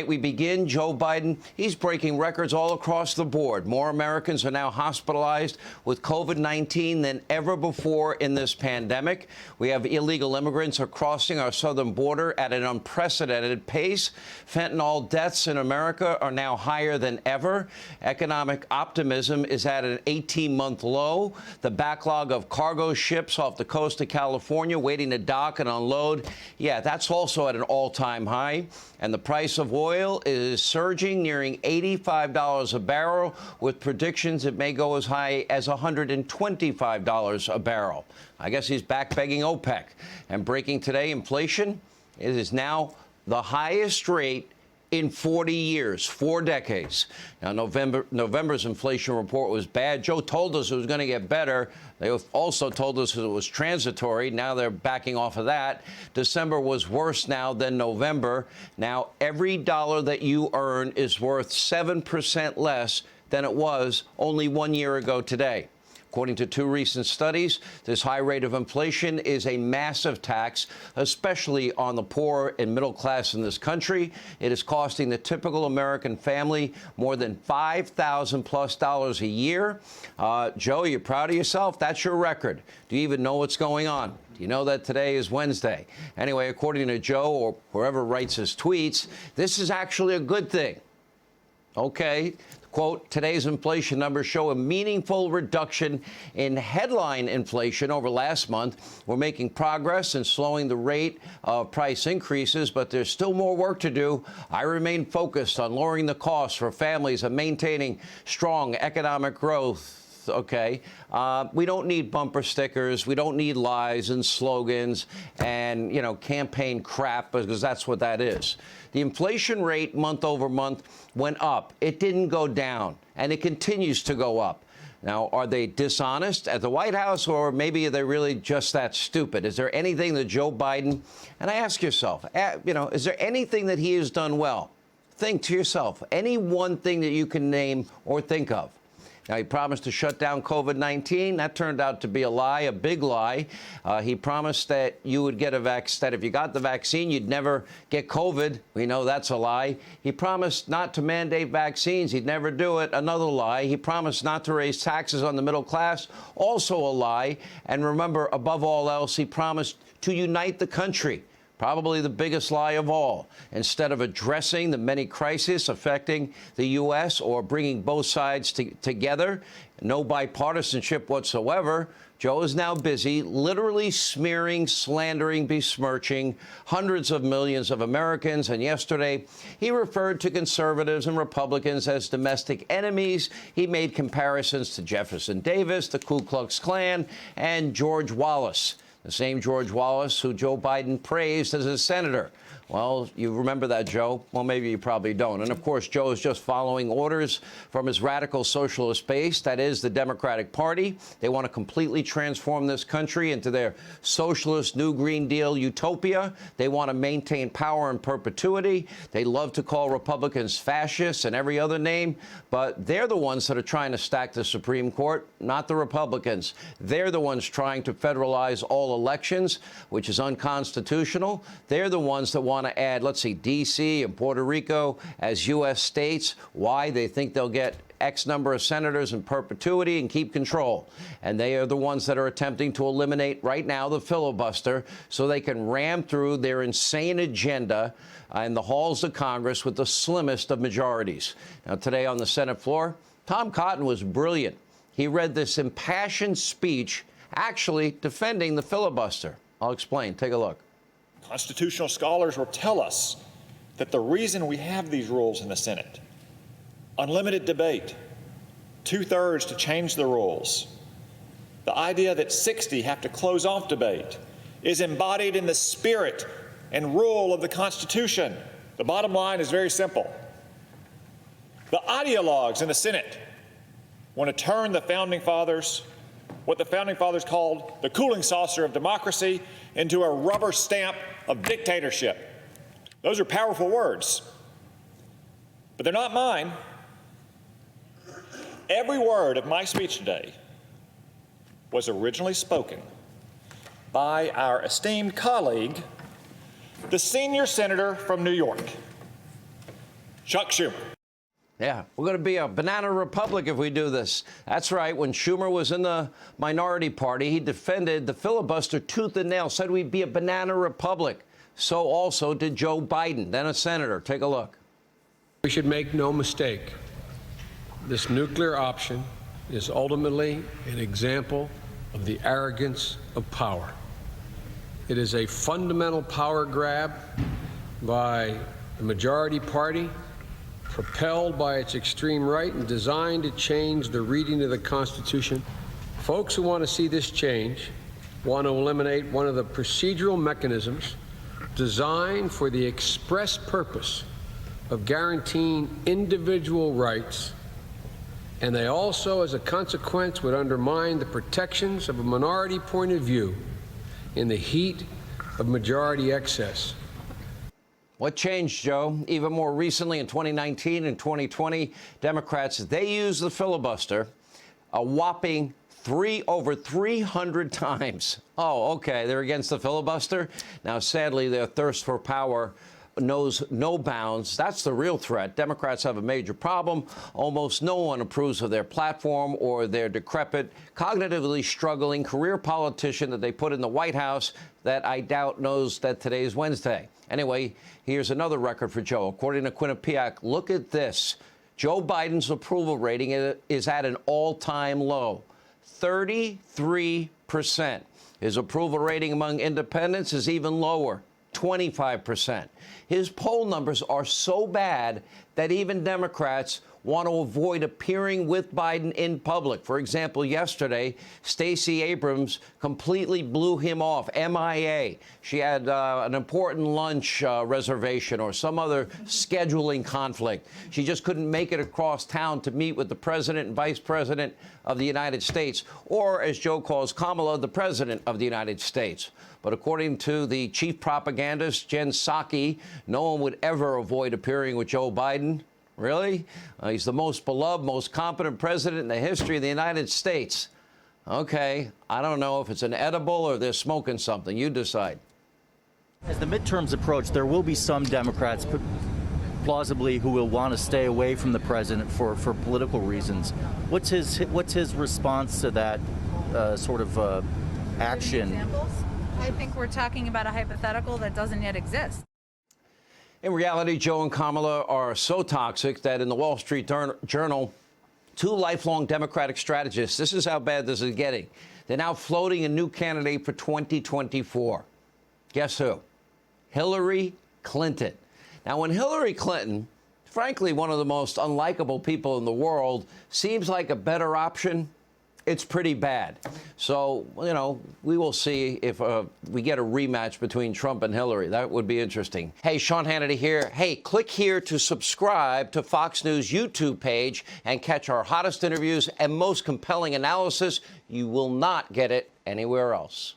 We begin. Joe Biden, he's breaking records all across the board. More Americans are now hospitalized with COVID-19 than ever before in this pandemic. We have illegal immigrants are crossing our southern border at an unprecedented pace. Fentanyl deaths in America are now higher than ever. Economic optimism is at an 18-month low. The backlog of cargo ships off the coast of California waiting to dock and unload, yeah, that's also at an all-time high. And the price of oil is surging, nearing $85 a barrel, with predictions it may go as high as $125 a barrel. I guess he's back begging OPEC. And breaking today, inflation, it is now the highest rate in 40 years, 4 decades. Now, November's inflation report was bad. Joe told us it was going to get better. They also told us it was transitory. Now they're backing off of that. December was worse now than November. Now, every dollar that you earn is worth 7% less than it was only 1 year ago today. According to 2 recent studies, this high rate of inflation is a massive tax, especially on the poor and middle class in this country. It is costing the typical American family more than $5,000+ a year. Joe, you're proud of yourself? That's your record. Do you even know what's going on? Do you know that today is Wednesday? Anyway, according to Joe, or whoever writes his tweets, this is actually a good thing. Okay. Quote, today's inflation numbers show a meaningful reduction in headline inflation over last month. We're making progress in slowing the rate of price increases, but there's still more work to do. I remain focused on lowering the costs for families and maintaining strong economic growth. Okay, we don't need bumper stickers. We don't need lies and slogans and, you know, campaign crap, because that's what that is. The inflation rate month over month went up. It didn't go down, and it continues to go up. Now, are they dishonest at the White House, or maybe are they really just that stupid? Is there anything that Joe Biden, and I ask yourself, you know, is there anything that he has done well? Think to yourself, any one thing that you can name or think of. Now, he promised to shut down COVID-19. That turned out to be a lie, a big lie. He promised that you would get that if you got the vaccine, you'd never get COVID. We know that's a lie. He promised not to mandate vaccines. He'd never do it. Another lie. He promised not to raise taxes on the middle class. Also a lie. And remember, above all else, he promised to unite the country. Probably the biggest lie of all. Instead of addressing the many crises affecting the U.S. or bringing both sides together, no bipartisanship whatsoever, Joe is now busy literally smearing, slandering, besmirching hundreds of millions of Americans. And yesterday, he referred to conservatives and Republicans as domestic enemies. He made comparisons to Jefferson Davis, the Ku Klux Klan, and George Wallace. The same George Wallace who Joe Biden praised as a senator. Well, you remember that, Joe? Well, maybe you probably don't. And, of course, Joe is just following orders from his radical socialist base, that is the Democratic Party. They want to completely transform this country into their socialist New Green Deal utopia. They want to maintain power in perpetuity. They love to call Republicans fascists and every other name, but they're the ones that are trying to stack the Supreme Court, not the Republicans. They're the ones trying to federalize all elections, which is unconstitutional. They're the ones that want to add, let's see, D.C. and Puerto Rico as U.S. states. Why? They think they'll get X number of senators in perpetuity and keep control. And they are the ones that are attempting to eliminate right now the filibuster so they can ram through their insane agenda in the halls of Congress with the slimmest of majorities. Now, today on the Senate floor, Tom Cotton was brilliant. He read this impassioned speech actually defending the filibuster. I'll explain. Take a look. Constitutional scholars will tell us that the reason we have these rules in the Senate, unlimited debate, 2/3 to change the rules, the idea that 60 have to close off debate, is embodied in the spirit and rule of the Constitution. The bottom line is very simple. The ideologues in the Senate want to turn the Founding Fathers, what the Founding Fathers called the cooling saucer of democracy, into a rubber stamp of dictatorship. Those are powerful words, but they're not mine. Every word of my speech today was originally spoken by our esteemed colleague, the senior senator from New York, Chuck Schumer. Yeah, we're going to be a banana republic if we do this. That's right. When Schumer was in the minority party, he defended the filibuster tooth and nail, said we'd be a banana republic. So also did Joe Biden, then a senator. Take a look. We should make no mistake. This nuclear option is ultimately an example of the arrogance of power. It is a fundamental power grab by the majority party, propelled by its extreme right and designed to change the reading of the Constitution. Folks who want to see this change want to eliminate one of the procedural mechanisms designed for the express purpose of guaranteeing individual rights, and they also, as a consequence, would undermine the protections of a minority point of view in the heat of majority excess. What changed, Joe? Even more recently, in 2019 and 2020, Democrats, they used the filibuster a whopping over 300 times. Oh, okay, they're against the filibuster. Now, sadly, their thirst for power knows no bounds. That's the real threat. Democrats have a major problem. Almost no one approves of their platform or their decrepit, cognitively struggling career politician that they put in the White House that I doubt knows that today is Wednesday. Anyway, here's another record for Joe. According to Quinnipiac, look at this. Joe Biden's approval rating is at an all-time low, 33%. His approval rating among independents is even lower, 25%. His poll numbers are so bad that even Democrats want to avoid appearing with Biden in public. For example, yesterday, Stacey Abrams completely blew him off, MIA. She had an important lunch reservation or some other scheduling conflict. She just couldn't make it across town to meet with the president and vice president of the United States, or as Joe calls Kamala, the president of the United States. But according to the chief propagandist, Jen Psaki, no one would ever avoid appearing with Joe Biden. Really? He's the most beloved, most competent president in the history of the United States. Okay, I don't know if it's an edible or they're smoking something. You decide. As the midterms approach, there will be some Democrats plausibly who will want to stay away from the president for political reasons. What's his response to that sort of action? Examples? I think we're talking about a hypothetical that doesn't yet exist. In reality, Joe and Kamala are so toxic that in the Wall Street Journal, two lifelong Democratic strategists, this is how bad this is getting. They're now floating a new candidate for 2024. Guess who? Hillary Clinton. Now, when Hillary Clinton, frankly, one of the most unlikable people in the world, seems like a better option, it's pretty bad. So, you know, we will see if we get a rematch between Trump and Hillary. That would be interesting. Hey, Sean Hannity here. Hey, click here to subscribe to Fox News YouTube page and catch our hottest interviews and most compelling analysis. You will not get it anywhere else.